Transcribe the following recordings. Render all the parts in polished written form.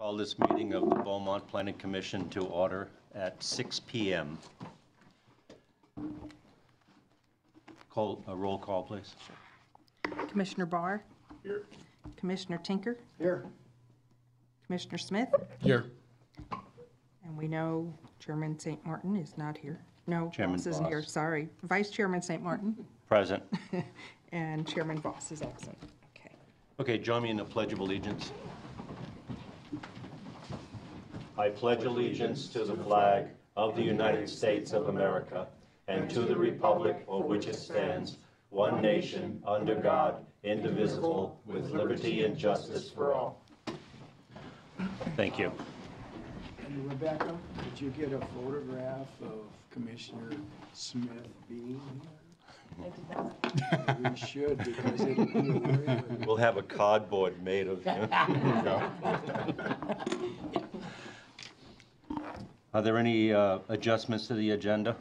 Call this meeting of the Beaumont Planning Commission to order at 6 p.m. Roll call, please. Commissioner Barr? Here. Commissioner Tinker? Here. Commissioner Smith? Here. And we know Chairman St. Martin is not here. No, Chairman Voss isn't here, Voss. sorry. Vice Chairman St. Martin Present. and Chairman Voss is absent. Okay. Okay, join me in the Pledge of Allegiance. I pledge allegiance to the flag of the United States of America and to the republic for which it stands, one nation, under God, indivisible, with liberty and justice for all. Thank you. And Rebecca, did you get a photograph of Commissioner Smith being here? I did not. We should, because it'll be a very... We'll have a cardboard made of you. Are there any adjustments to the agenda?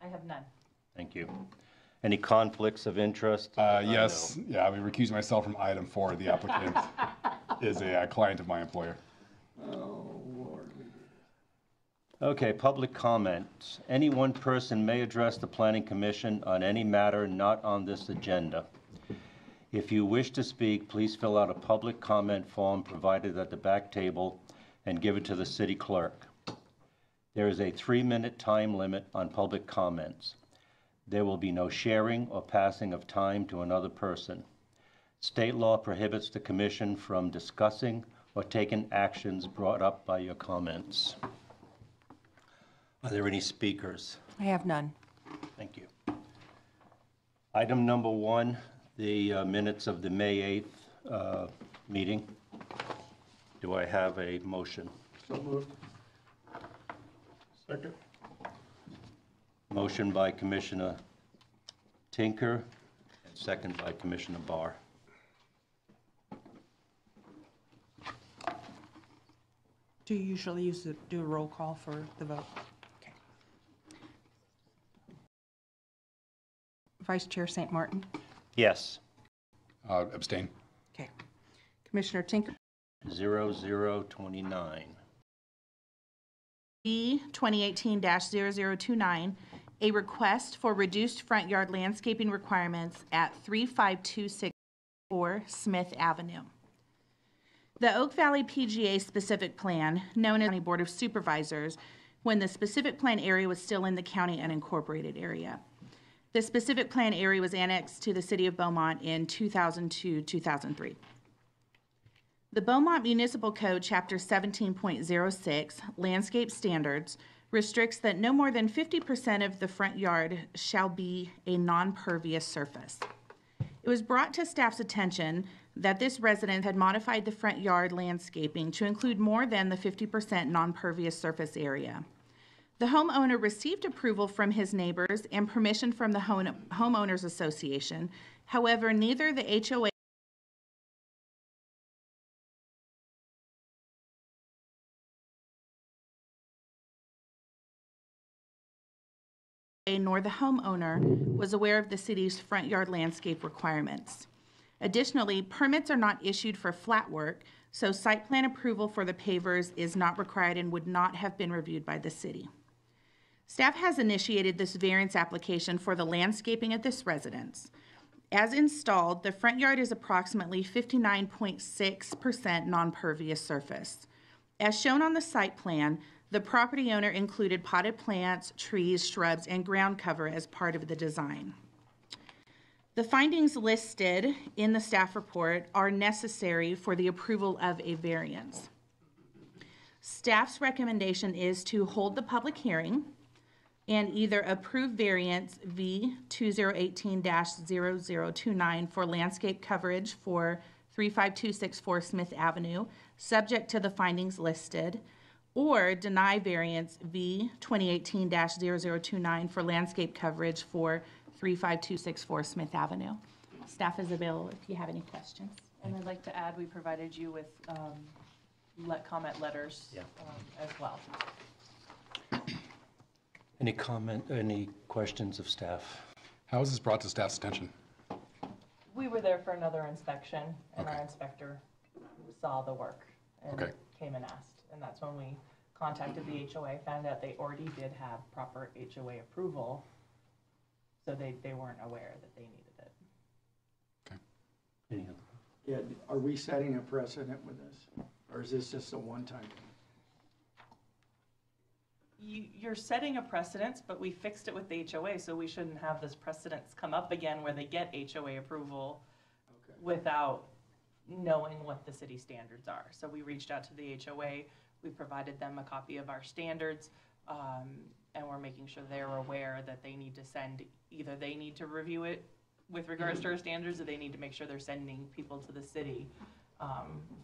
I have none. Thank you. Any conflicts of interest? Yes, yeah, I will recuse myself from item 4. The applicant is a client of my employer. Oh, Lord. Okay, public comments. Any one person may address the Planning Commission on any matter not on this agenda. If you wish to speak, please fill out a public comment form provided at the back table and give it to the city clerk. There is a 3-minute time limit on public comments. There will be no sharing or passing of time to another person. State law prohibits the commission from discussing or taking actions brought up by your comments. Are there any speakers? I have none. Thank you. Item number 1, the minutes of the May 8th meeting. Do I have a motion? So moved. Second. Motion by Commissioner Tinker and second by Commissioner Barr. Do you usually do a roll call for the vote? Okay. Vice Chair St. Martin? Yes. Abstain. Okay. Commissioner Tinker? 0029. B 2018-0029, a request for reduced front yard landscaping requirements at 35264 Smith Avenue. The Oak Valley PGA specific plan, known as County Board of Supervisors, when the specific plan area was still in the county unincorporated area. The specific plan area was annexed to the city of Beaumont in 2002-2003. The Beaumont Municipal Code, Chapter 17.06, Landscape Standards, restricts that no more than 50% of the front yard shall be a non-pervious surface. It was brought to staff's attention that this resident had modified the front yard landscaping to include more than the 50% non-pervious surface area. The homeowner received approval from his neighbors and permission from the Homeowners Association. However, neither the HOA nor the homeowner was aware of the city's front yard landscape requirements. Additionally, permits are not issued for flat work, so site plan approval for the pavers is not required and would not have been reviewed by the city. Staff has initiated this variance application for the landscaping at this residence. As installed, the front yard is approximately 59.6% non-pervious surface. As shown on the site plan, the property owner included potted plants, trees, shrubs, and ground cover as part of the design. The findings listed in the staff report are necessary for the approval of a variance. Staff's recommendation is to hold the public hearing and either approve variance V 2018-0029 for landscape coverage for 35264 Smith Avenue, subject to the findings listed, or deny variance V 2018-0029 for landscape coverage for 35264 Smith Avenue. Staff is available if you have any questions. And I'd like to add, we provided you with comment letters as well. Any questions of staff? How was this brought to staff's attention? We were there for another inspection, and Okay. our inspector saw the work and Okay. came and asked. And that's when we contacted the HOA, found out they already did have proper HOA approval, so they weren't aware that they needed it. Any other? Yeah, are we setting a precedent with this? Or is this just a one-time thing? You're setting a precedence, but we fixed it with the HOA, so we shouldn't have this precedence come up again where they get HOA approval Okay. without knowing what the city standards are. So we reached out to the HOA, we provided them a copy of our standards, and we're making sure they're aware that they need to send, either they need to review it with regards to our standards, or they need to make sure they're sending people to the city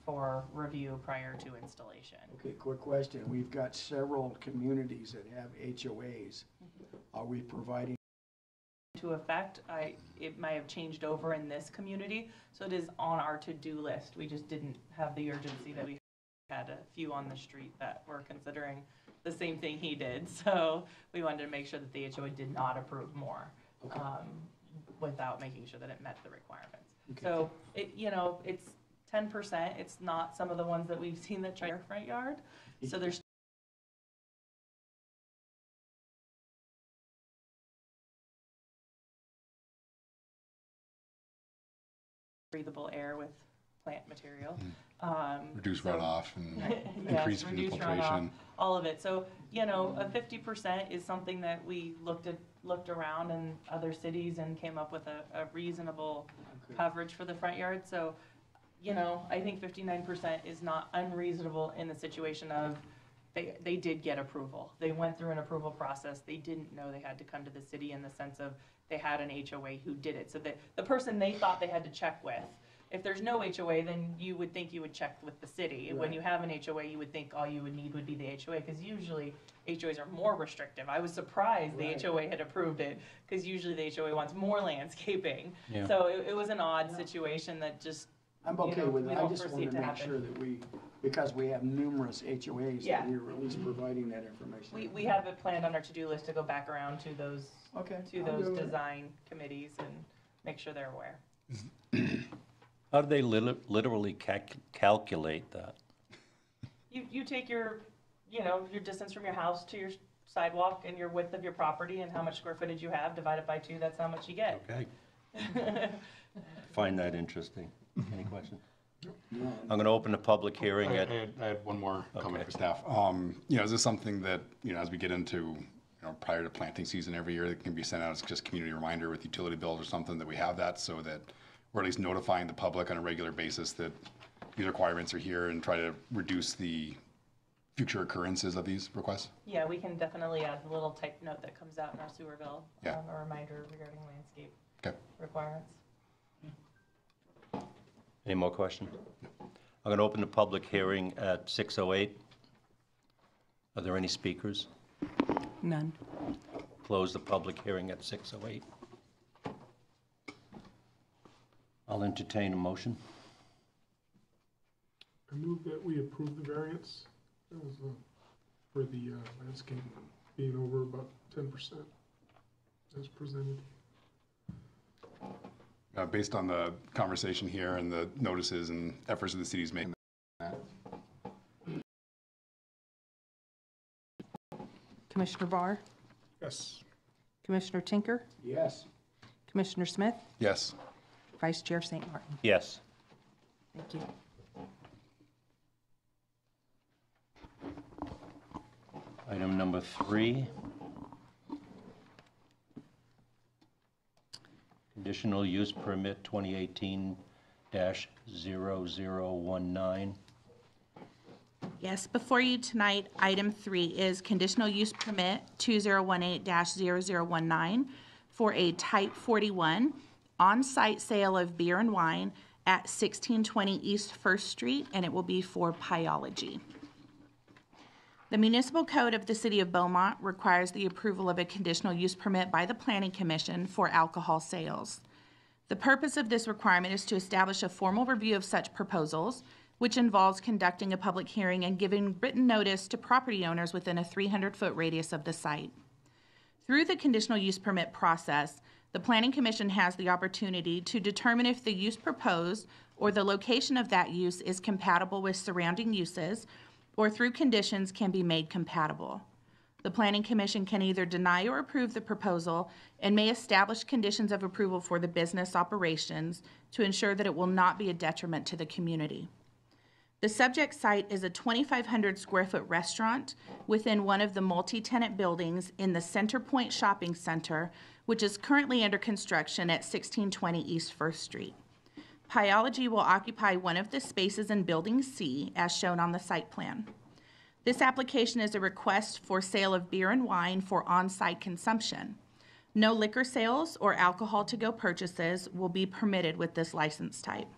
for review prior to installation. Okay, quick question. We've got several communities that have HOAs. Are we providing? To effect, it might have changed over in this community, so it is on our to-do list. We just didn't have the urgency that we had a few on the street that were considering the same thing he did. So we wanted to make sure that the HOA did not approve more, Okay. without making sure that it met the requirements. Okay. So it's 10%. It's not some of the ones that we've seen that try our front yard. So there's breathable air with plant material. Reduce so- runoff and Yes, increase reduce infiltration. runoff, all of it. So, a 50% is something that we looked around in other cities and came up with a reasonable Okay. coverage for the front yard. So, I think 59% is not unreasonable in the situation of they did get approval. They went through an approval process. They didn't know they had to come to the city in the sense of they had an HOA who did it. So the person they thought they had to check with, if there's no HOA, then you would think you would check with the city. When Right. you have an HOA, you would think all you would need would be the HOA, because usually HOAs are more restrictive. I was surprised the Right. HOA had approved it, because usually the HOA wants more landscaping. Yeah. So it was an odd situation that just, I'm okay with we it. I don't just foresee want it to to make happen. sure that because we have numerous HOAs, Yeah. that we're at least providing that information. we have it planned on our to-do list to go back around to those Okay. to I'll those do it. design committees and make sure they're aware. How do they literally calculate that? You take your distance from your house to your sidewalk and your width of your property and how much square footage you have, divide it by 2, that's how much you get. Okay. Find that interesting. Any questions? No. I'm going to open the public hearing at, I had one more comment Okay. for staff. Is this something that, as we get into, prior to planting season every year, that can be sent out as just community reminder with utility bills or something, that we have that, so that we're at least notifying the public on a regular basis that these requirements are here, and try to reduce the future occurrences of these requests? Yeah, we can definitely add the little type note that comes out in our sewer bill, Yeah. a reminder regarding landscape Okay. requirements. any more questions? I'm going to open the public hearing at 6:08. Are there any speakers? None. Close the public hearing at 6:08. I'll entertain a motion. I move that we approve the variance as, for the landscape being over about 10% as presented. Based on the conversation here and the notices and efforts that the city's making that. Commissioner Barr, Yes. Commissioner Tinker, Yes. Commissioner Smith, Yes. Vice Chair St. Martin. Yes. Thank you. Item number 3. Conditional use permit 2018-0019. Yes, before you tonight, item 3 is conditional use permit 2018-0019 for a type 41 on-site sale of beer and wine at 1620 East First Street, and it will be for Pyology. The municipal code of the city of Beaumont requires the approval of a conditional use permit by the Planning Commission for alcohol sales. The purpose of this requirement is to establish a formal review of such proposals, which involves conducting a public hearing and giving written notice to property owners within a 300-foot radius of the site. Through the conditional use permit process, the Planning Commission has the opportunity to determine if the use proposed or the location of that use is compatible with surrounding uses, or through conditions can be made compatible. The Planning Commission can either deny or approve the proposal and may establish conditions of approval for the business operations to ensure that it will not be a detriment to the community. The subject site is a 2,500 square foot restaurant within one of the multi-tenant buildings in the Center Point Shopping Center, which is currently under construction at 1620 East 1st Street. Pyology will occupy one of the spaces in Building C, as shown on the site plan. This application is a request for sale of beer and wine for on-site consumption. No liquor sales or alcohol to-go purchases will be permitted with this license type.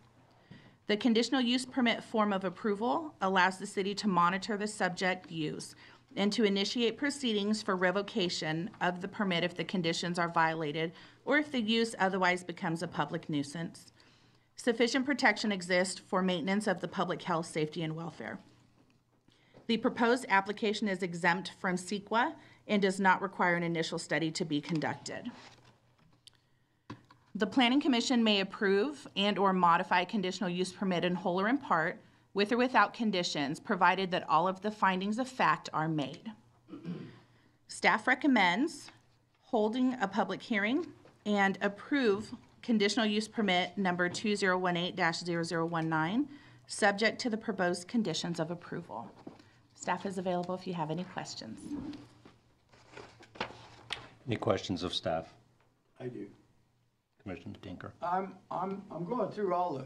The conditional use permit form of approval allows the city to monitor the subject use and to initiate proceedings for revocation of the permit if the conditions are violated or if the use otherwise becomes a public nuisance. Sufficient protection exists for maintenance of the public health, safety, and welfare. The proposed application is exempt from CEQA and does not require an initial study to be conducted. The Planning Commission may approve and/or modify a conditional use permit in whole or in part, with or without conditions, provided that all of the findings of fact are made. Staff recommends holding a public hearing and approve conditional use permit number 2018-0019, subject to the proposed conditions of approval. Staff is available if you have any questions. Any questions of staff? I do. Commissioner Tinker? I'm going through all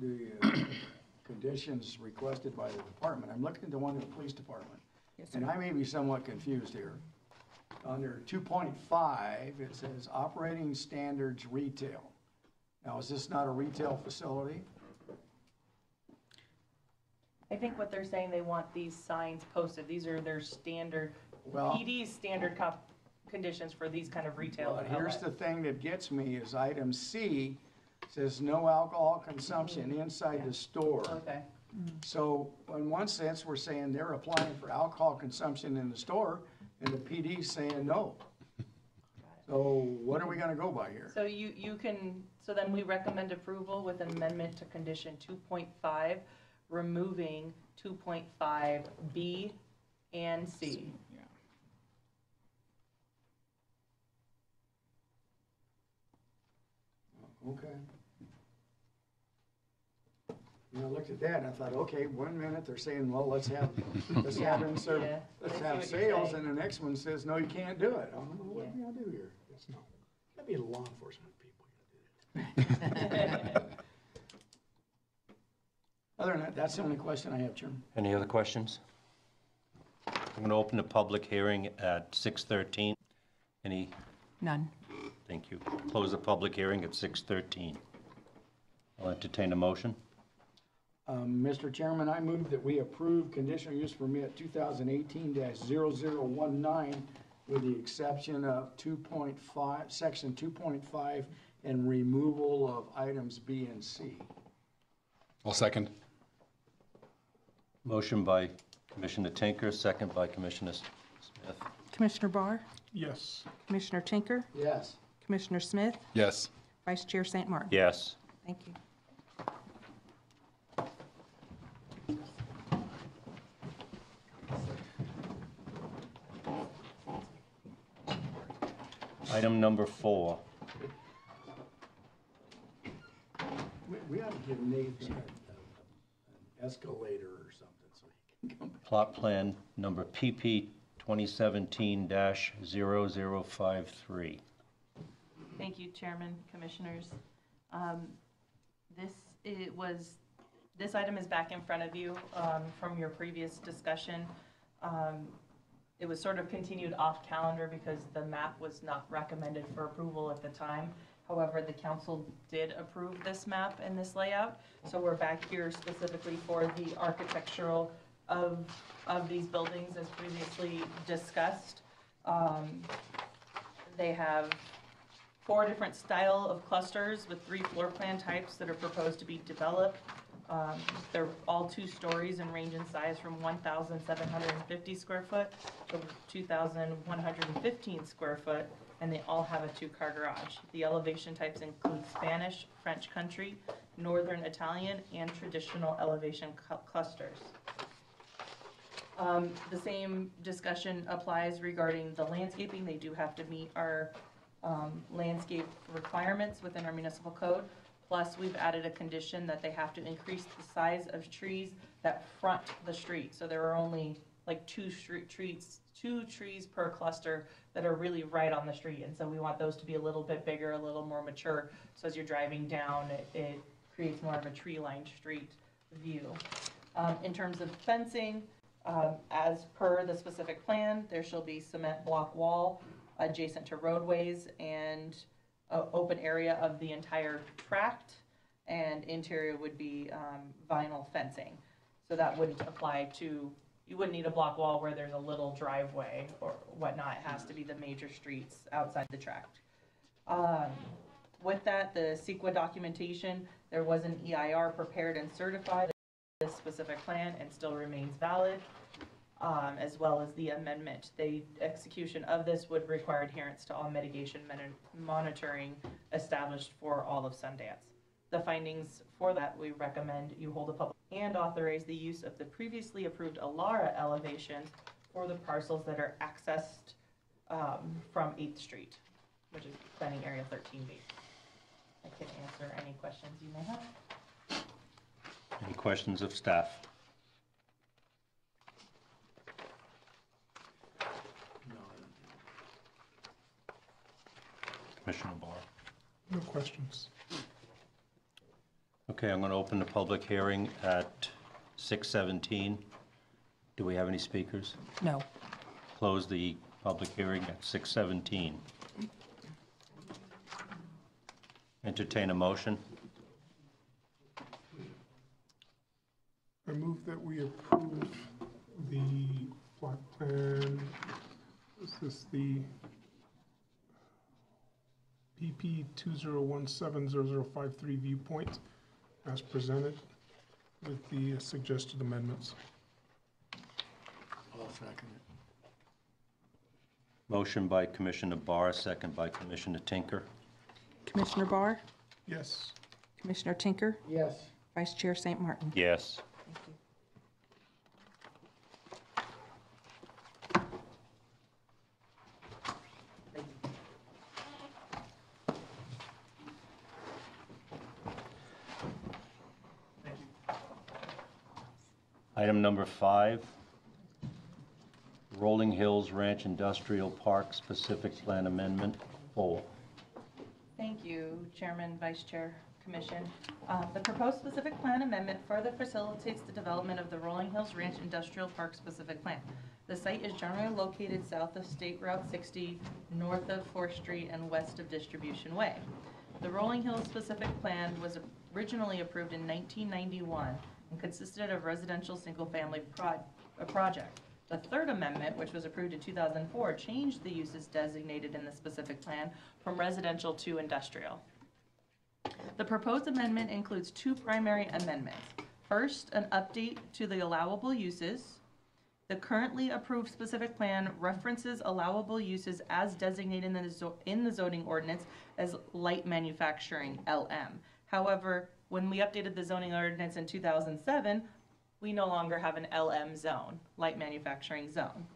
the conditions requested by the department. I'm looking at the one in the police department. Yes, sir. And I may be somewhat confused here. Under 2.5, it says operating standards retail. Now, is this not a retail facility? I think what they're saying, they want these signs posted. These are their standard, Well- PD's standard conditions for these kind of retail Well, here's outlets. the thing that gets me is item C says no alcohol consumption inside the store. Okay. So in one sense, we're saying they're applying for alcohol consumption in the store and the PD's saying no. So what are we gonna go by here? So you can, so then we recommend approval with an amendment to condition 2.5, removing 2.5B and C. Okay. And I looked at that and I thought, okay, 1 minute they're saying, well, let's have them serve, Yeah, let's I see have what you're sales, saying. and the next one says, no, you can't do it. I don't know what we gotta do here. It's no, that'd be law enforcement people. Other than that, that's the only question I have, Chairman. Any other questions? I'm going to open the public hearing at 6:13. Any? None. Thank you. Close the public hearing at 6:13. I'll entertain a motion. Mr. Chairman, I move that we approve conditional use permit 2018-0019 with the exception of 2.5, section 2.5, and removal of items B and C. I'll second. Motion by Commissioner Tinker, second by Commissioner Smith. Commissioner Barr, Yes. Commissioner Tinker, Yes. Commissioner Smith, Yes. Vice Chair St. Martin. Yes. Thank you. Item number 4. We ought to give Nathan an escalator or something so he can come back. Plot plan number PP 2017-0053. Thank you, Chairman, Commissioners. This item is back in front of you from your previous discussion. It was sort of continued off calendar because the map was not recommended for approval at the time. However, the council did approve this map and this layout. So we're back here specifically for the architectural of these buildings as previously discussed. They have 4 different style of clusters with 3 floor plan types that are proposed to be developed. They're all 2 stories and range in size from 1,750 square foot to 2,115 square foot, and they all have a 2-car garage. The elevation types include Spanish, French country, Northern Italian, and traditional elevation clusters. The same discussion applies regarding the landscaping. They do have to meet our landscape requirements within our municipal code. Plus, we've added a condition that they have to increase the size of trees that front the street. So there are only like two trees per cluster that are really right on the street. And so we want those to be a little bit bigger, a little more mature. So as you're driving down, it creates more of a tree-lined street view. In terms of fencing, as per the specific plan, there shall be cement block wall adjacent to roadways and open area of the entire tract, and interior would be vinyl fencing. So that wouldn't apply to, you wouldn't need a block wall where there's a little driveway or whatnot. It has to be the major streets outside the tract. With that, the CEQA documentation, there was an EIR prepared and certified. This specific plan and still remains valid, as well as the amendment. The execution of this would require adherence to all mitigation monitoring established for all of Sundance. The findings for that, we recommend you hold a public and authorize the use of the previously approved ALARA elevations for the parcels that are accessed from 8th Street, which is planning area 13B. I can answer any questions you may have. Any questions of staff? Commissioner Barr. No questions. Okay, I'm going to open the public hearing at 6:17. Do we have any speakers? No. Close the public hearing at 6:17. Entertain a motion. I move that we approve the plot plan. Is this the PP 20170053 viewpoint as presented with the suggested amendments? I'll second it. Motion by Commissioner Barr, second by Commissioner Tinker. Commissioner Barr, Yes. Commissioner Tinker, Yes. Vice Chair St. Martin. Yes. Thank you. Item number 5, Rolling Hills Ranch Industrial Park Specific Plan Amendment 4. Thank you, Chairman, Vice Chair, Commission. The proposed specific plan amendment further facilitates the development of the Rolling Hills Ranch Industrial Park specific plan. The site is generally located south of State Route 60, north of 4th Street, and west of Distribution Way. The Rolling Hills specific plan was originally approved in 1991 and consisted of residential single-family project. The third amendment, which was approved in 2004, changed the uses designated in the specific plan from residential to industrial. The proposed amendment includes 2 primary amendments. First, an update to the allowable uses. The currently approved specific plan references allowable uses as designated in the zoning ordinance as light manufacturing, LM. However, when we updated the zoning ordinance in 2007, we no longer have an LM zone, light manufacturing zone.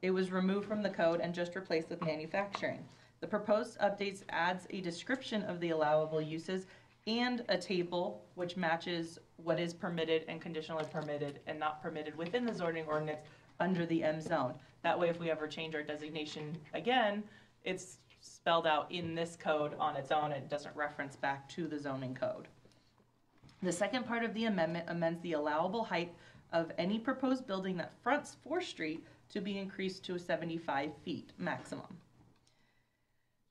It was removed from the code and just replaced with manufacturing. The proposed updates adds a description of the allowable uses and a table which matches what is permitted and conditionally permitted and not permitted within the zoning ordinance under the M zone. That way, if we ever change our designation again, it's spelled out in this code on its own. It doesn't reference back to the zoning code. The second part of the amendment amends the allowable height of any proposed building that fronts 4th Street to be increased to 75 feet maximum.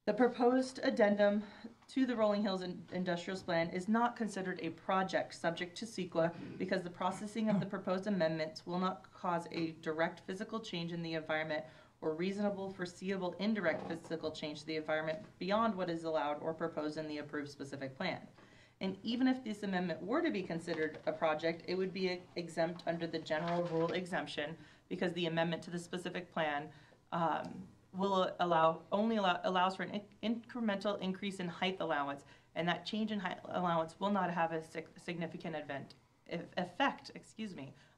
The proposed addendum to the Rolling Hills Industrial Plan is not considered a project subject to CEQA because the processing of the proposed amendments will not cause a direct physical change in the environment or reasonable foreseeable indirect physical change to the environment beyond what is allowed or proposed in the approved specific plan. And even if this amendment were to be considered a project, it would be exempt under the general rule exemption because the amendment to the specific plan allows for an incremental increase in height allowance and that change in height allowance will not have a significant effect,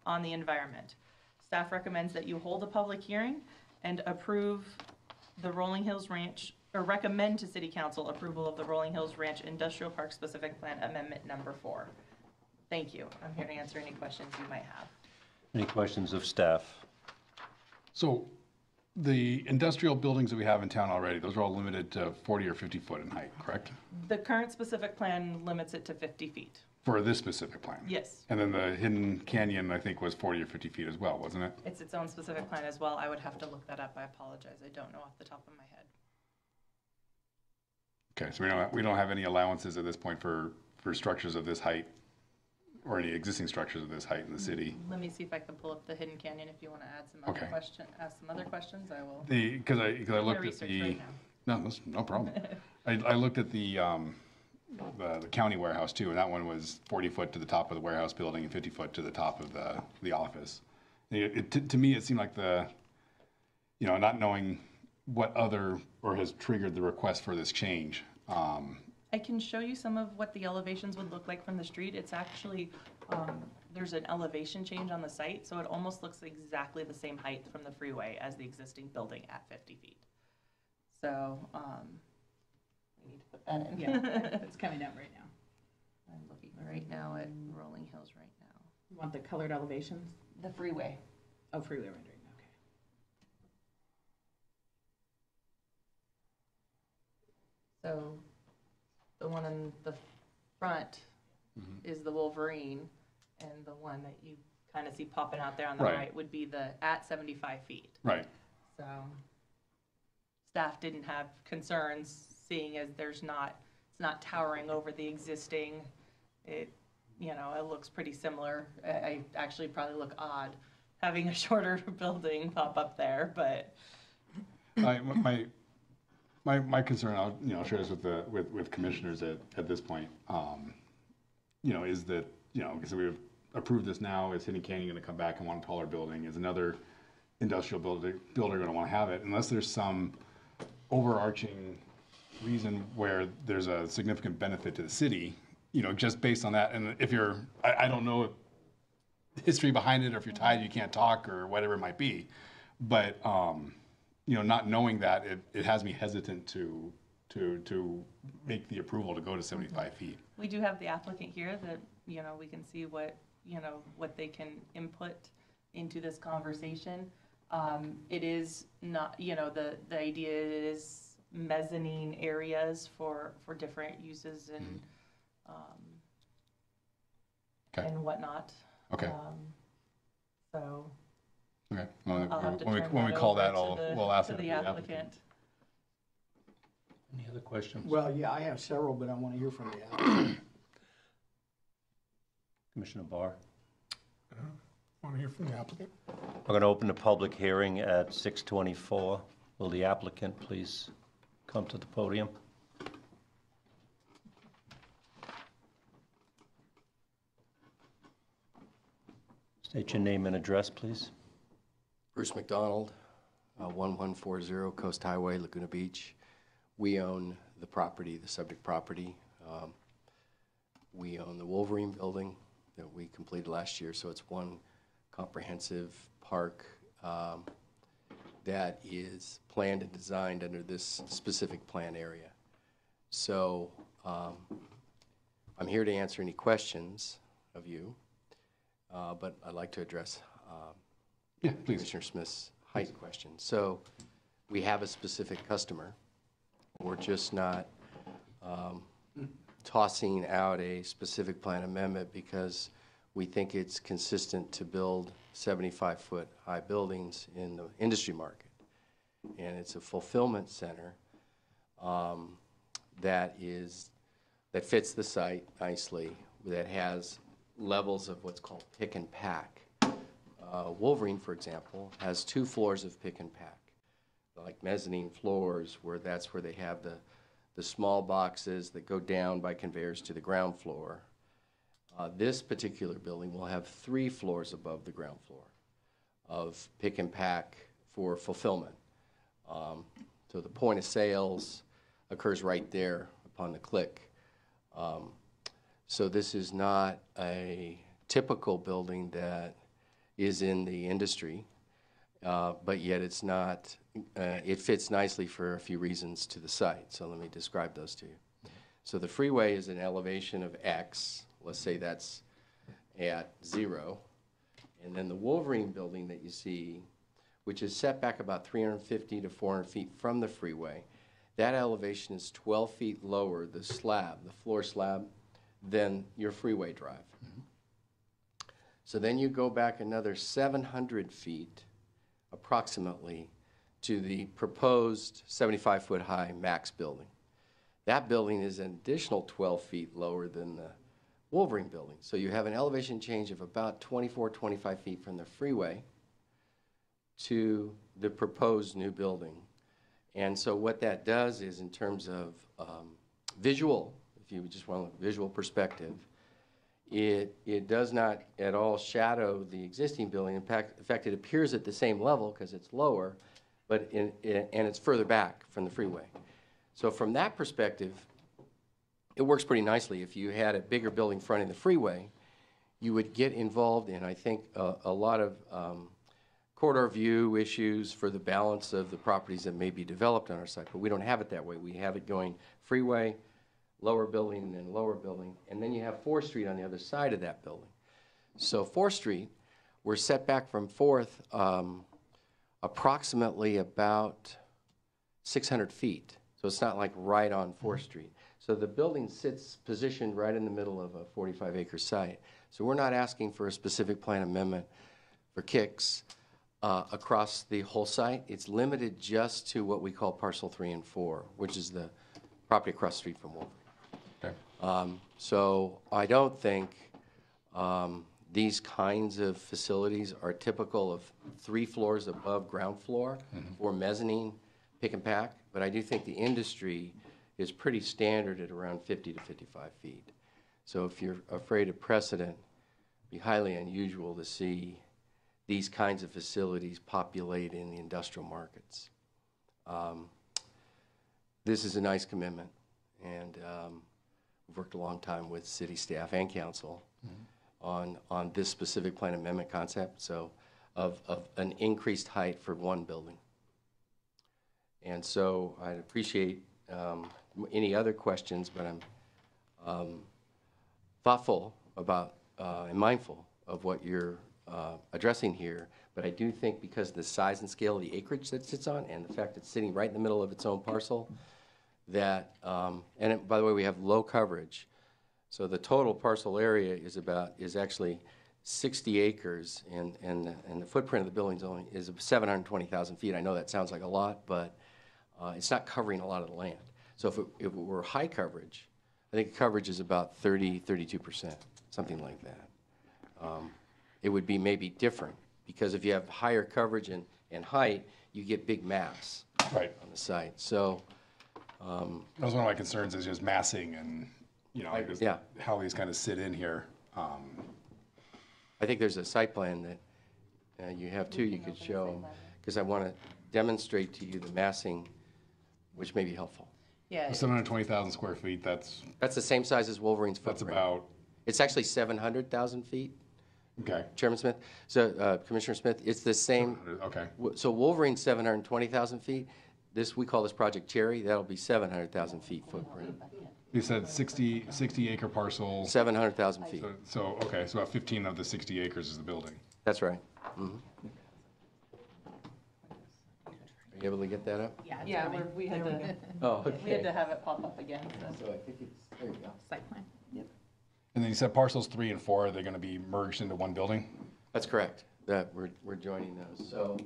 on the environment. Staff recommends that you hold a public hearing and approve the Rolling Hills Ranch, or recommend to City Council approval of the Rolling Hills Ranch Industrial Park Specific Plan Amendment Number 4. Thank you. I'm here to answer any questions you might have. Any questions of staff? So the industrial buildings that we have in town already, those are all limited to 40 or 50 foot in height, correct? The current specific plan limits it to 50 feet. For this specific plan? Yes. And then the Hidden Canyon, I think, was 40 or 50 feet as well, wasn't it? It's its own specific plan as well. I would have to look that up. I apologize. I don't know off the top of my head. Okay, so we don't have any allowances at this point for structures of this height, or any existing structures of this height in the city. Let me see if I can pull up the Hidden Canyon. If you want to add some other ask some other questions, I will. Because I looked at research the right now. no, that's no problem. I looked at the county warehouse too, and that one was 40 foot to the top of the warehouse building and 50 foot to the top of the office. To me, it seemed like not knowing what other or has triggered the request for this change. I can show you some of what the elevations would look like from the street. It's actually, there's an elevation change on the site, so it almost looks exactly the same height from the freeway as the existing building at 50 feet. So, we need to put that in. Yeah, it's coming down right now. I'm looking right now at Rolling Hills right now. You want the colored elevations? The freeway. Oh, freeway rendering, okay. So the one in the front is the Wolverine, and the one that you kind of see popping out there on the right would be the at 75 feet. Right. So staff didn't have concerns, seeing as it's not towering over the existing. It looks pretty similar. I actually probably look odd having a shorter building pop up there, but my concern, I'll share this with commissioners at this point, is that, because we've approved this now, is Hidden Canyon going to come back and want a taller building? Is another industrial builder going to want to have it? Unless there's some overarching reason where there's a significant benefit to the city, just based on that. And if I don't know history behind it, or if you're tied, you can't talk, or whatever it might be. But, not knowing that, it has me hesitant to make the approval to go to 75 feet. we do have the applicant here that, we can see what they can input into this conversation. It is not, the idea is mezzanine areas for different uses and, and whatnot. Okay. So Okay. I'll have to When turn we that call over that, to we'll ask to it of the applicant. Any other questions? Well, yeah, I have several, but I want to hear from the applicant. Commissioner Barr? Want to hear from the applicant? I'm going to open the public hearing at 6:24. Will the applicant please come to the podium? State your name and address, please. Bruce McDonald, 1140 Coast Highway, Laguna Beach. We own the property, the subject property. We own the Wolverine building that we completed last year, so it's one comprehensive park that is planned and designed under this specific plan area. So I'm here to answer any questions of you, but I'd like to address Yeah, please. Commissioner Smith's height question. So we have a specific customer. We're just not tossing out a specific plan amendment because we think it's consistent to build 75-foot high buildings in the industry market. And it's a fulfillment center that fits the site nicely, that has levels of what's called pick and pack. Wolverine, for example, has 2 floors of pick and pack, like mezzanine floors, where that's where they have the small boxes that go down by conveyors to the ground floor. This particular building will have 3 floors above the ground floor of pick and pack for fulfillment. So the point of sales occurs right there upon the click. So this is not a typical building that is in the industry, but yet it's not, it fits nicely for a few reasons to the site. So let me describe those to you. So the freeway is an elevation of X. Let's say that's at 0. And then the Wolverine building that you see, which is set back about 350 to 400 feet from the freeway, that elevation is 12 feet lower, the slab, the floor slab, than your freeway drive. So then you go back another 700 feet, approximately, to the proposed 75-foot high max building. That building is an additional 12 feet lower than the Wolverine building. So you have an elevation change of about 24, 25 feet from the freeway to the proposed new building. And so what that does is, in terms of visual, if you just want a visual perspective, it does not at all shadow the existing building. In fact, it appears at the same level because it's lower, but and it's further back from the freeway. So from that perspective, it works pretty nicely. If you had a bigger building fronting the freeway, you would get involved in, I think, a lot of corridor view issues for the balance of the properties that may be developed on our site. But we don't have it that way. We have it going freeway, lower building, and then lower building. And then you have 4th Street on the other side of that building. So 4th Street, we're set back from 4th approximately about 600 feet. So it's not like right on 4th Street. So the building sits positioned right in the middle of a 45-acre site. So we're not asking for a specific plan amendment for kicks across the whole site. It's limited just to what we call parcel 3 and 4, which is the property across the street from Wolverine. Okay. So I don't think these kinds of facilities are typical of 3 floors above ground floor or mezzanine pick and pack, but I do think the industry is pretty standard at around 50 to 55 feet. So if you're afraid of precedent, it'd be highly unusual to see these kinds of facilities populate in the industrial markets. This is a nice commitment, and we've worked a long time with city staff and council on this specific plan amendment concept, so of an increased height for one building. And so I'd appreciate any other questions, but I'm thoughtful about and mindful of what you're addressing here. But I do think, because of the size and scale of the acreage that it sits on and the fact it's sitting right in the middle of its own parcel, that, by the way, we have low coverage. So the total parcel area is actually 60 acres, and the footprint of the building is 720,000 feet. I know that sounds like a lot, but it's not covering a lot of the land. So if it were high coverage, I think coverage is about 32%, something like that. It would be maybe different, because if you have higher coverage and height, you get big mass Right. on the site. So That was one of my concerns, is just massing and, just Yeah. how these kind of sit in here. I think there's a site plan that you have too, you could show, because I want to demonstrate to you the massing, which may be helpful. Yeah, 720,000 square feet, that's That's the same size as Wolverine's footprint. about, It's actually 700,000 feet, okay, Chairman Smith. So, Commissioner Smith, it's the same. okay. So Wolverine's 720,000 feet. We call this Project Cherry. That'll be 700,000 feet footprint. You said 60 acre parcel. 700,000 feet. Okay, so about 15 of the 60 acres is the building. That's right. Mhm. Are you able to get that up? yeah, we had to, Oh, we had to have it pop up again, so. So I think it's, there you go. Site plan. And then you said parcels 3 and 4, are they going to be merged into one building? That's correct. That we're joining those. So,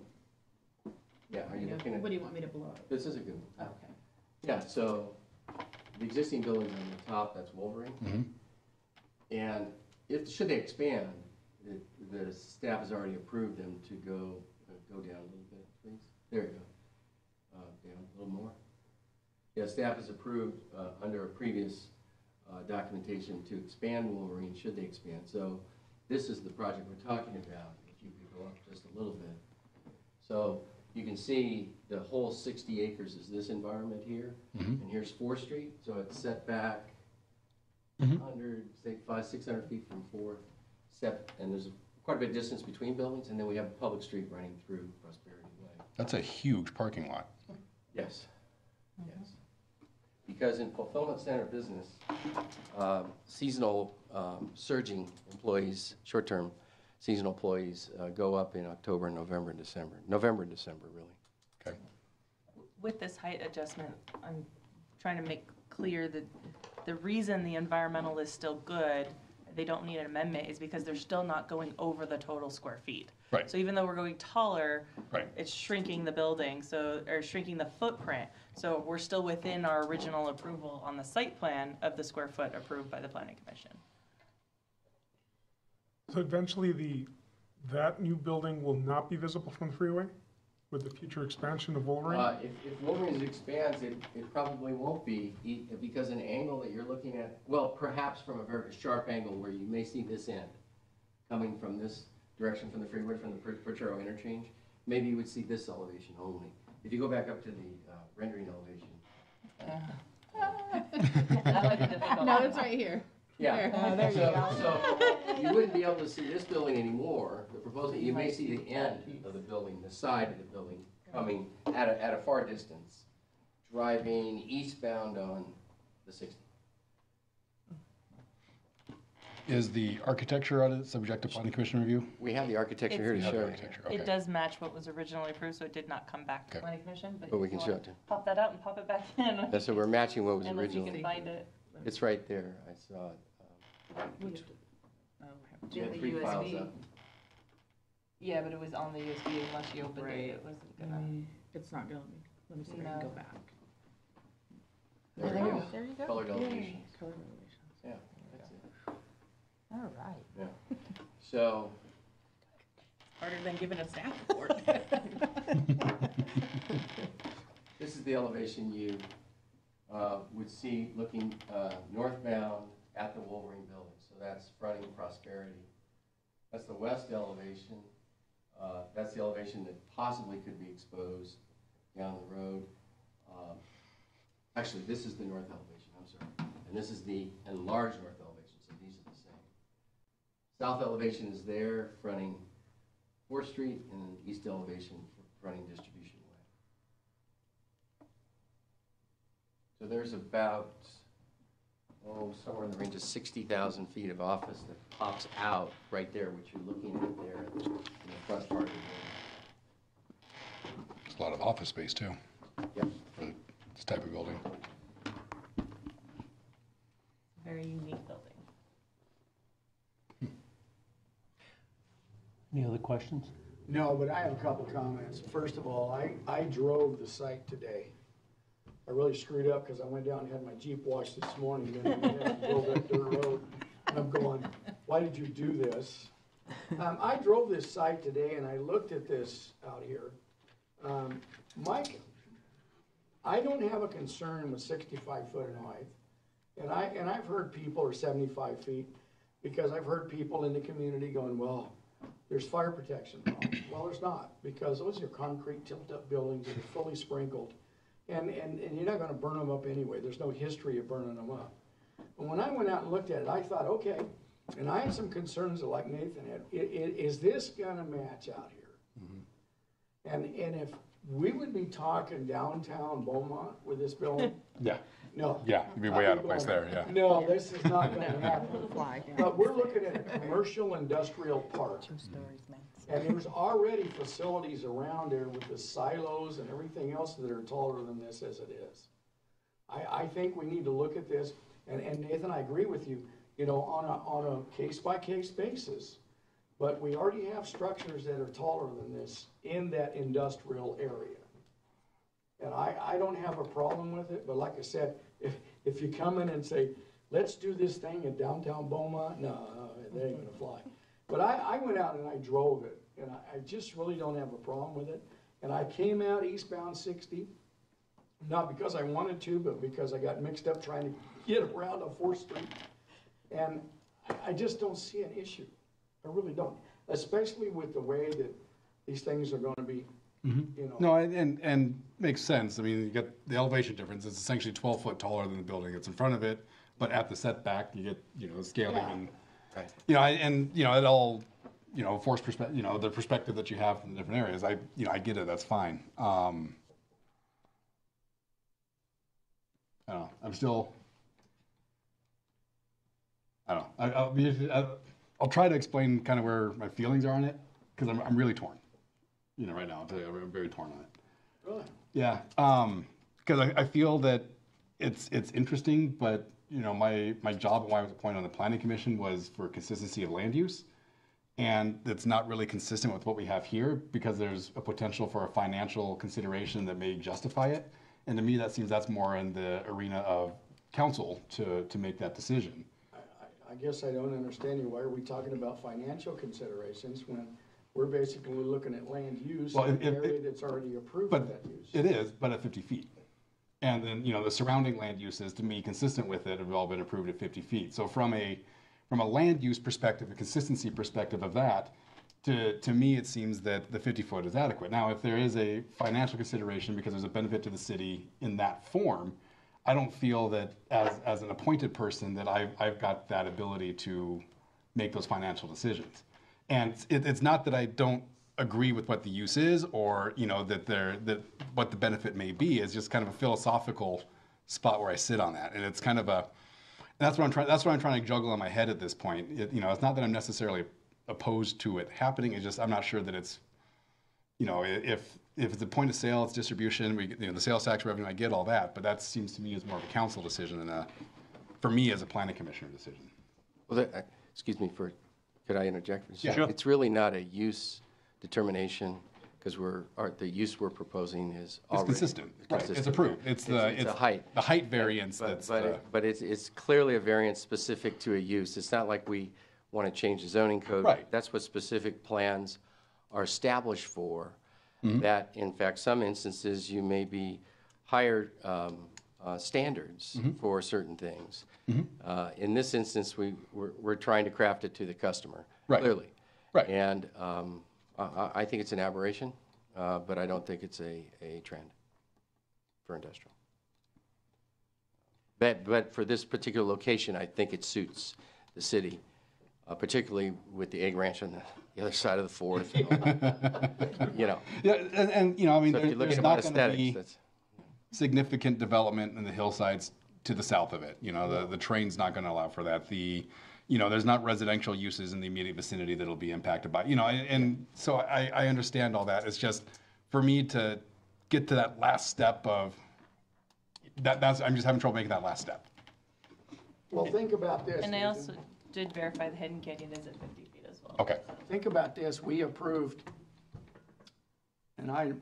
yeah, are you looking at? What do you want me to blow up? This is a good one. Okay. Yeah, so the existing buildings on the top, that's Wolverine. And should they expand, the staff has already approved them to go down a little bit, please. There you go. Down a little more. Yeah, staff has approved under a previous documentation to expand Wolverine, should they expand. So this is the project we're talking about, if you could go up just a little bit. So you can see the whole 60 acres is this environment here, and here's 4th Street, so it's set back say 500-600 feet from 4th, and there's quite a bit of distance between buildings, and then we have a public street running through Prosperity Way. That's a huge parking lot. Yes, yes. Because in fulfillment center business, seasonal surging employees, short-term seasonal employees go up in October, November, and December. November and December, really. Okay. With this height adjustment, I'm trying to make clear that the reason the environmental is still good, they don't need an amendment, is because they're still not going over the total square feet. Right. So even though we're going taller, Right. it's shrinking the building, or shrinking the footprint. So we're still within our original approval on the site plan of the square foot approved by the planning commission. So eventually that new building will not be visible from the freeway with the future expansion of Wolverine? If Wolverine expands, it probably won't be, because an angle that you're looking at, well, perhaps from a very sharp angle where you may see this end coming from this direction from the freeway, from the Potrero interchange, maybe you would see this elevation only. If you go back up to the rendering elevation. No, it's right here. Yeah. there you go. So you wouldn't be able to see this building anymore. The proposal, you may see the end of the building, the side of the building, coming at a far distance, driving eastbound on the 60. Is the architecture audit subject to planning commission review? We have the architecture here to show you. Architecture, okay. It does match what was originally approved, so it did not come back to Okay. planning commission, but But we if can you show wanna it to- pop that out and pop it back in. That's so we're matching what was Unless you can originally. find it. It's right there. I saw it. You had 3 files up. Yeah, but it was on the USB unless you opened it, it wasn't gonna. It's not going to be. Let me see if I can go No. back. There there it you is. go. There you go. Colored Yay. elevations. Color elevations. Yeah, that's it. All right. Yeah. So, Harder than giving a staff report. this is the elevation you would see looking northbound at the Wolverine building. So that's fronting Prosperity. That's the west elevation. That's the elevation that possibly could be exposed down the road. Actually, this is the north elevation, I'm sorry. And this is the enlarged north elevation, so these are the same. South elevation is there, fronting 4th Street, and then east elevation fronting Distribution Way. So there's about, somewhere in the range of 60,000 feet of office that pops out right there, which you're looking at there in the front part of the building. It's a lot of office space too, Yep. for this type of building. Very unique building. Any other questions? No, but I have a couple comments. First of all, I drove the site today. I really screwed up because I went down and had my Jeep washed this morning, and then I went and drove that dirt road. And I'm going, why did you do this? I drove this site today and I looked at this out here. Mike, I don't have a concern with 65 foot in height. And I've heard people are 75 feet because I've heard people in the community going, well, there's fire protection problems. Well, there's not, because those are concrete tilt-up buildings that are fully sprinkled. And you're not gonna burn them up anyway. There's no history of burning them up. But when I went out and looked at it, I thought, okay, and I had some concerns like Nathan had. Is this gonna match out here? Mm-hmm. And if we would be talking downtown Beaumont with this building, Yeah. no. Yeah, you'd be way out of place there, yeah. No, this is not gonna happen. Fly. But we're looking at a commercial industrial park. 2 stories, man. And there's already facilities around there with the silos and everything else that are taller than this as it is. I think we need to look at this, and Nathan, I agree with you, you know, on a case-by-case basis. But we already have structures that are taller than this in that industrial area. And I don't have a problem with it, but like I said, if you come in and say, let's do this thing in downtown Beaumont, no, that ain't gonna fly. But I went out and I drove it, and I just really don't have a problem with it. And I came out eastbound 60, not because I wanted to, but because I got mixed up trying to get around on 4th Street. And I just don't see an issue. I really don't, especially with the way that these things are gonna be, you know. No, and makes sense. I mean, you got the elevation difference. It's essentially 12 foot taller than the building that's in front of it, but at the setback, you get, you know, scaling Yeah. and, Right. you know, and, you know, it all, you know, force perspective, you know, the perspective that you have from the different areas, you know, I get it, that's fine. I don't know, I'm still, I don't know, I'll try to explain kind of where my feelings are on it, because I'm really torn, you know, right now, I'll tell you, I'm very torn on it. Really? Yeah, because I feel that it's interesting, but you know, my job and why I was appointed on the planning commission was for consistency of land use, and it's not really consistent with what we have here because there's a potential for a financial consideration that may justify it, and to me that seems that's more in the arena of council to make that decision. I guess I don't understand you. Why are we talking about financial considerations when we're basically looking at land use in an area that's already approved for that use? It is, but at 50 feet. And then, you know, the surrounding land uses, to me, consistent with it, have all been approved at 50 feet. So from a land use perspective, a consistency perspective of that, to me, it seems that the 50 foot is adequate. Now, if there is a financial consideration because there's a benefit to the city in that form, I don't feel that as an appointed person that I've got that ability to make those financial decisions. And it's not that I don't agree with what the use is, or you know that what the benefit may be. Is just kind of a philosophical spot where I sit on that, and it's kind of that's what I'm trying to juggle in my head at this point. You know, it's not that I'm necessarily opposed to it happening. It's just I'm not sure that it's, you know, if it's a point of sale, it's distribution. You know, the sales tax revenue, I get all that, but that seems to me as more of a council decision than for me as a planning commissioner decision. Well, excuse me could I interject? Yeah. Sure. It's really not a use determination because the use we're proposing is already consistent. Right. It's approved. It's a height. The height variance. But it's clearly a variance specific to a use. It's not like we want to change the zoning code. Right. That's what specific plans are established for. Mm-hmm. That in fact, some instances you may be higher standards Mm-hmm. for certain things. Mm-hmm. In this instance, we're trying to craft it to the customer. Right. Clearly. Right. And I think it's an aberration, but I don't think it's a trend for industrial. But for this particular location, I think it suits the city, particularly with the egg ranch on the other side of the fourth. You know. Yeah, and you know, I mean, So if you look there's at not going to aesthetics, be that's significant development in the hillsides to the south of it. You know, the train's not going to allow for that. You know, there's not residential uses in the immediate vicinity that'll be impacted by, you know, and so I understand all that. It's just for me to get to that last step of I'm just having trouble making that last step. Well, think about this. And I Nathan. also did verify the Hidden Canyon is at 50 feet as well. Okay. Think about this, we approved, and I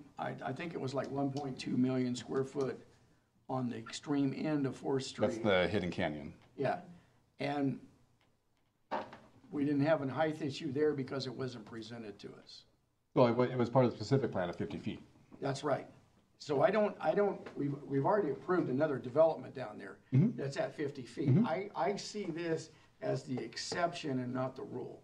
think it was like 1.2 million square foot on the extreme end of 4th Street. That's the Hidden Canyon. Yeah, and we didn't have a height issue there because it wasn't presented to us. Well, it was part of the specific plan of 50 feet. That's right. So we've already approved another development down there that's at 50 feet. I see this as the exception and not the rule.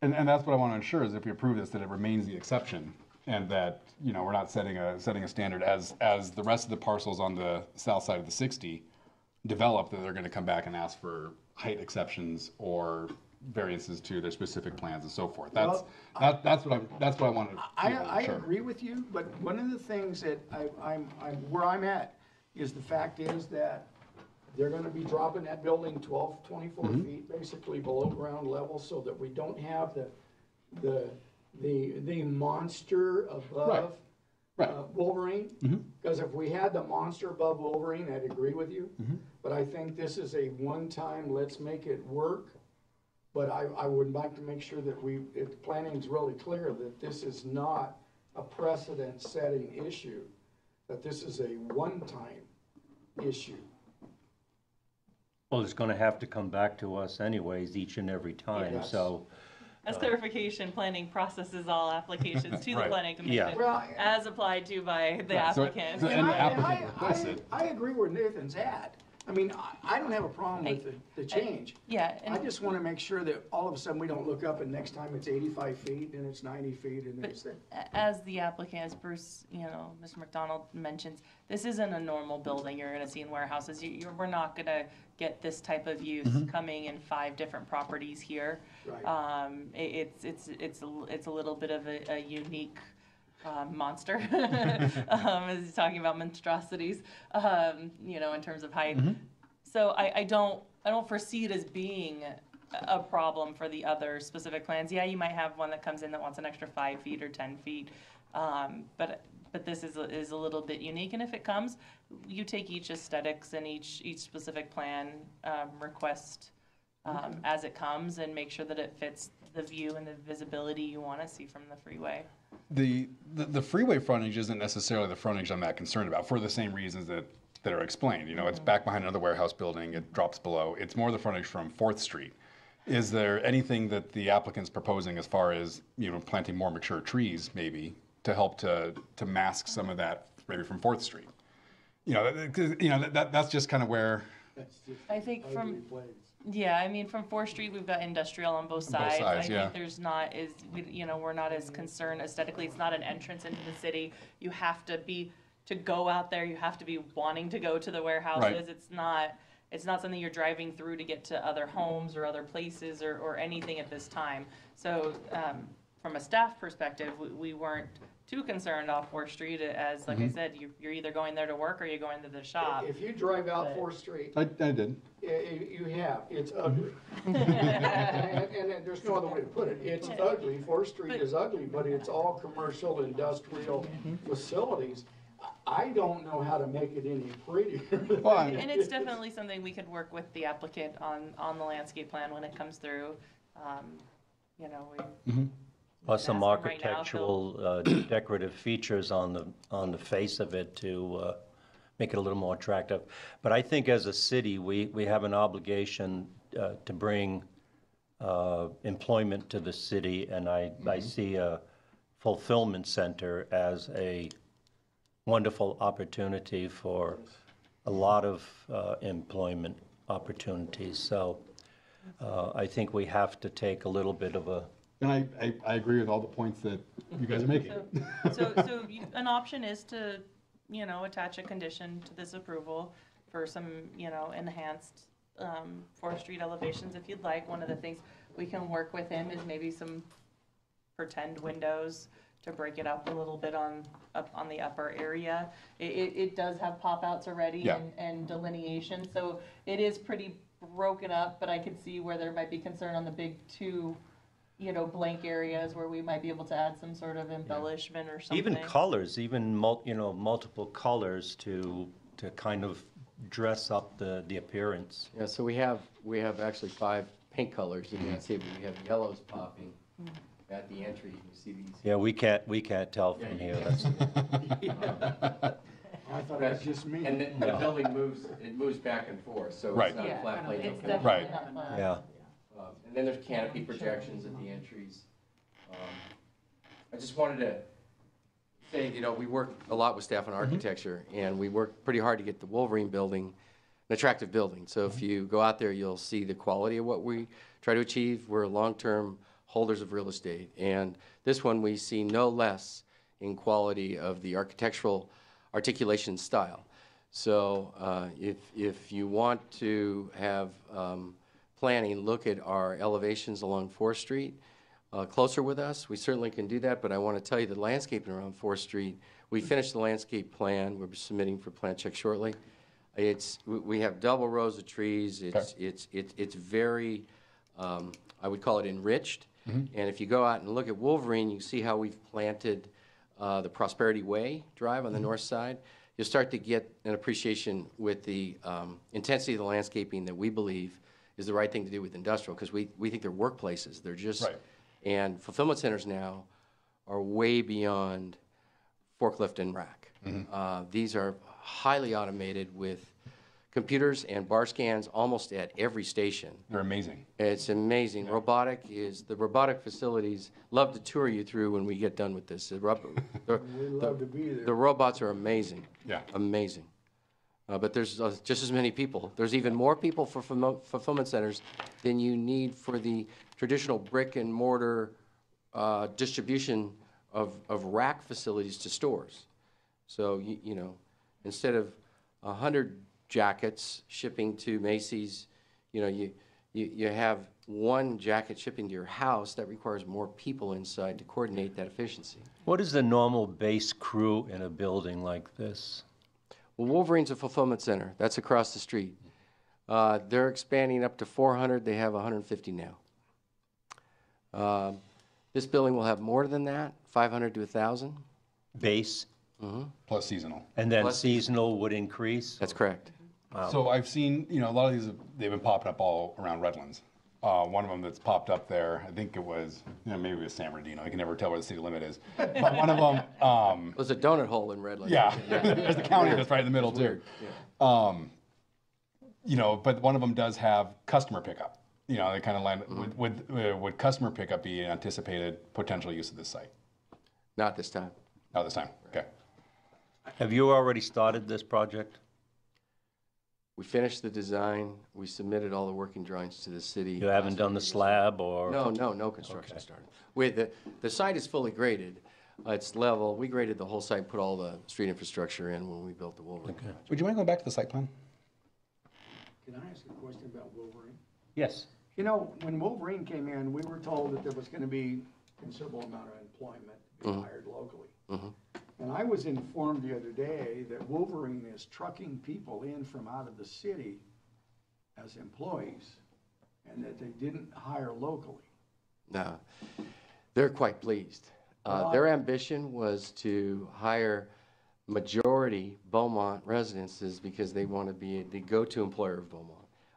And that's what I want to ensure is if we approve this, that it remains the exception, and that, you know, we're not setting a standard as the rest of the parcels on the south side of the 60 develop, that they're going to come back and ask for height exceptions or variances to their specific plans and so forth. That's what I wanted. I agree with you, but one of the things that where I'm at is the fact is that they're gonna be dropping that building 12, 24 feet, basically below ground level, so that we don't have the monster above Wolverine. Because if we had the monster above Wolverine, I'd agree with you. But I think this is a one-time, let's make it work. But I would like to make sure that if planning's really clear that this is not a precedent-setting issue, that this is a one-time issue. Well, it's going to have to come back to us anyways, each and every time, Yes. so. As clarification, planning processes all applications to the Right. planning Yeah. commission Well, as applied to by the Right, so- applicant. so- And the applicant requests I it. agree where Nathan's at, I mean, I don't have a problem with the change. Yeah, I and just want to make sure that all of a sudden we don't look up and next time it's 85 feet, and it's 90 feet, and But it's that. as the applicant, as Bruce, Mr. McDonald mentions, this isn't a normal building you're gonna see in warehouses. We're not gonna get this type of use coming in 5 different properties here. Right. It's a little bit of a unique monster, as he's talking about monstrosities, in terms of height. So I don't foresee it as being a problem for the other specific plans. Yeah, you might have one that comes in that wants an extra 5 feet or 10 feet, but this is a little bit unique. And if it comes, you take each aesthetics and each specific plan request as it comes, and make sure that it fits the view and the visibility you want to see from the freeway. The freeway frontage isn't necessarily the frontage I'm that concerned about for the same reasons that are explained. It's back behind another warehouse building. It drops below. It's more the frontage from 4th Street. Is there anything that the applicant's proposing as far as, planting more mature trees maybe to help to mask some of that maybe from 4th Street? That's just kind of where. That's just I think ugly from place. Yeah, I mean, from 4th Street, we've got industrial on both sides. I think there's not as, we're not as concerned aesthetically. It's not an entrance into the city. You have to go out there, you have to be wanting to go to the warehouses. Right. It's not something you're driving through to get to other homes or other places or anything at this time. So, from a staff perspective, we weren't too concerned off 4th Street, as, like I said, you're either going there to work or you're going to the shop. If you drive out 4th Street, I did. it's ugly. and there's no other way to put it. It's ugly. 4th Street is ugly, but it's all commercial, industrial facilities. I don't know how to make it any prettier. And it's definitely something we could work with the applicant on the landscape plan when it comes through. Plus some ask them right now, architectural decorative features on the face of it to make it a little more attractive. But I think as a city, we have an obligation to bring employment to the city, and I see a fulfillment center as a wonderful opportunity for a lot of employment opportunities. So I think we have to take a little bit of a. And I agree with all the points that you guys are making. So an option is to, attach a condition to this approval for some, enhanced 4th Street elevations if you'd like. One of the things we can work with him is maybe some pretend windows to break it up a little bit on the upper area. It does have pop-outs already and delineation, so it is pretty broken up, but I could see where there might be concern on the big 2 blank areas where we might be able to add some sort of embellishment or something. Even colors, multiple colors to kind of dress up the appearance. Yeah, so we have actually 5 paint colors. You can see we have yellows popping at the entry. You see these. Yeah, we can't tell from here. That's, I thought it was just me. And the building moves back and forth, so Right. it's not a flat plate. It's no definitely Right. not flat. yeah. And then there's canopy projections at the entries. I just wanted to say, we work a lot with staff on architecture, and we work pretty hard to get the Wolverine building an attractive building. So if you go out there, you'll see the quality of what we try to achieve. We're long-term holders of real estate, and this one we see no less in quality of the architectural articulation style. So if you want to have planning, look at our elevations along 4th Street closer with us. We certainly can do that, but I want to tell you the landscaping around 4th Street, we finished the landscape plan. We're submitting for plan check shortly. We have double rows of trees. It's very, I would call it enriched. And if you go out and look at Wolverine, you see how we've planted the Prosperity Way Drive on the north side. You'll start to get an appreciation with the intensity of the landscaping that we believe is the right thing to do with industrial, because we think they're workplaces. They're just, Right. And fulfillment centers now are way beyond forklift and rack. These are highly automated with computers and bar scans almost at every station. They're amazing. It's amazing. The robotic facilities love to tour you through when we get done with this. We love to be there. The robots are amazing. Yeah. Amazing. But there's just as many people. There's even more people for fulfillment centers than you need for the traditional brick and mortar distribution of rack facilities to stores. So, you know, instead of 100 jackets shipping to Macy's, you know, you have one jacket shipping to your house. That requires more people inside to coordinate that efficiency. What is the normal base crew in a building like this? Well, Wolverine's a fulfillment center. That's across the street. They're expanding up to 400. They have 150 now. This building will have more than that, 500 to 1,000. Base? Plus seasonal. And then Plus seasonal would increase? That's correct. So I've seen, you know, a lot of these, they've been popping up all around Redlands. One of them that's popped up there, I think it was, you know, maybe it was San Bernardino. I can never tell where the city limit is. But one of them, There's a donut hole in Redlands. yeah, there's the county that's right in the middle too. Weird. Yeah. You know, but one of them does have customer pickup. You know, they kind of land, would customer pickup be an anticipated potential use of this site? Not this time. Not this time, okay. Have you already started this project? We finished the design. We submitted all the working drawings to the city. You haven't done the slab or? No construction Okay. started. The site is fully graded. It's level. We graded the whole site and put all the street infrastructure in when we built the Wolverine project. Would you mind going back to the site plan? Can I ask a question about Wolverine? Yes. You know, when Wolverine came in, we were told that there was gonna be considerable amount of employment to be hired locally. And I was informed the other day that Wolverine is trucking people in from out of the city as employees, and that they didn't hire locally. No, they're quite pleased. Their ambition was to hire majority Beaumont residences because they want to be the go-to employer of Beaumont.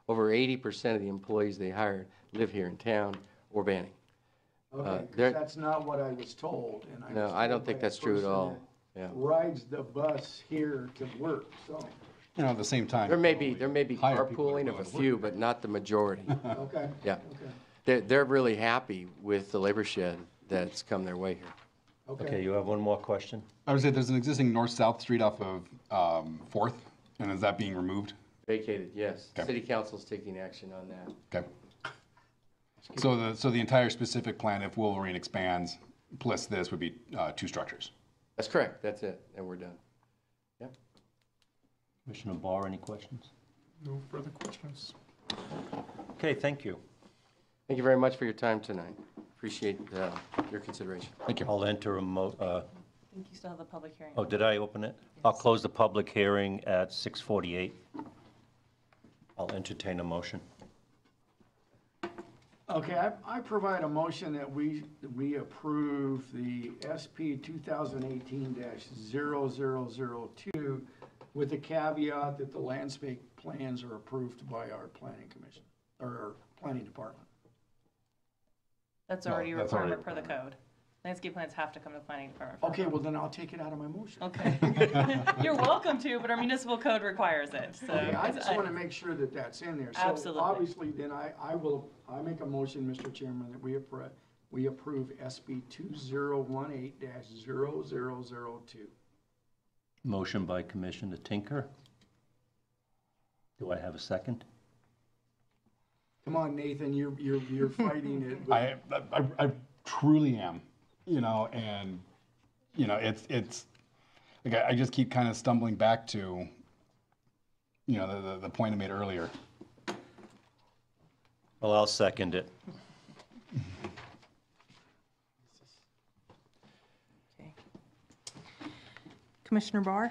Over 80% of the employees they hired live here in town or Banning. Okay, 'cause they're- that's not what I was told, and I No, was I don't told think by a that's true at person all. that Yeah. rides the bus here to work, so, You know, at the same time. There may be hire people that carpooling are of a willing to few, work. but not the majority. okay. Yeah. Okay, They're really happy with the labor shed that's come their way here. Okay, you have one more question? I would say there's an existing north-south street off of 4th, and is that being removed? Vacated, yes. Okay. City council's taking action on that. Okay. So the entire specific plan, if Wolverine expands, plus this, would be 2 structures. That's correct, that's it, and we're done. Yeah. Commissioner Barr, any questions? No further questions. Okay, thank you. Thank you very much for your time tonight. Appreciate your consideration. Thank you. I'll enter a I think you still have the public hearing. oh, did I open it? I'll close the public hearing at 6:48. I'll entertain a motion. Okay, I provide a motion that we approve the SP 2018-0002 with the caveat that the landscape plans are approved by our planning commission, or our planning department. That's No, already a that's already requirement per the code. Landscape plans have to come to the planning department. for Okay, approval. well then I'll take it out of my motion. Okay. You're welcome to, but our municipal code requires it, so. Okay, I just want to make sure that that's in there. So Absolutely. obviously, then I make a motion, Mr. Chairman, that we approve SB 2018-0002. Motion by Commissioner Tinker. Do I have a second? Come on, Nathan, you're fighting it. but- I truly am, you know, and, you know, it's, like, I just keep kind of stumbling back to, you know, the point I made earlier. Well, I'll second it. Okay. Commissioner Barr?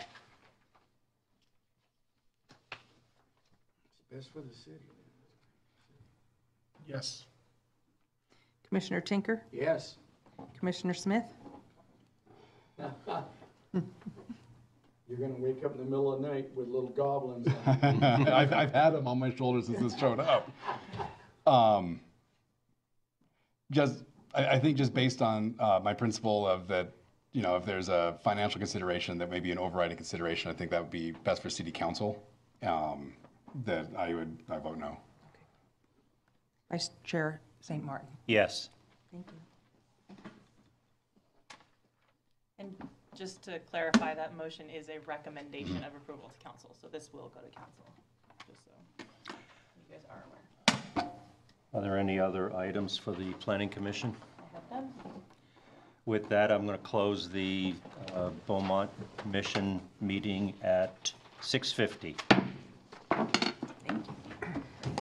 It's best for the city. Yes. Commissioner Tinker? Yes. Commissioner Smith? You're gonna wake up in the middle of the night with little goblins on. I've had them on my shoulders since this showed up. I think just based on my principle of that, you know, if there's a financial consideration that may be an overriding consideration, I think that would be best for city council. That I vote no. Vice Chair St. Martin? Yes. Thank you. And Just to clarify, that motion is a recommendation of approval to council, so this will go to council, just so you guys are aware. Are there any other items for the Planning Commission? I have done. With that, I'm going to close the Beaumont Commission meeting at 6:50.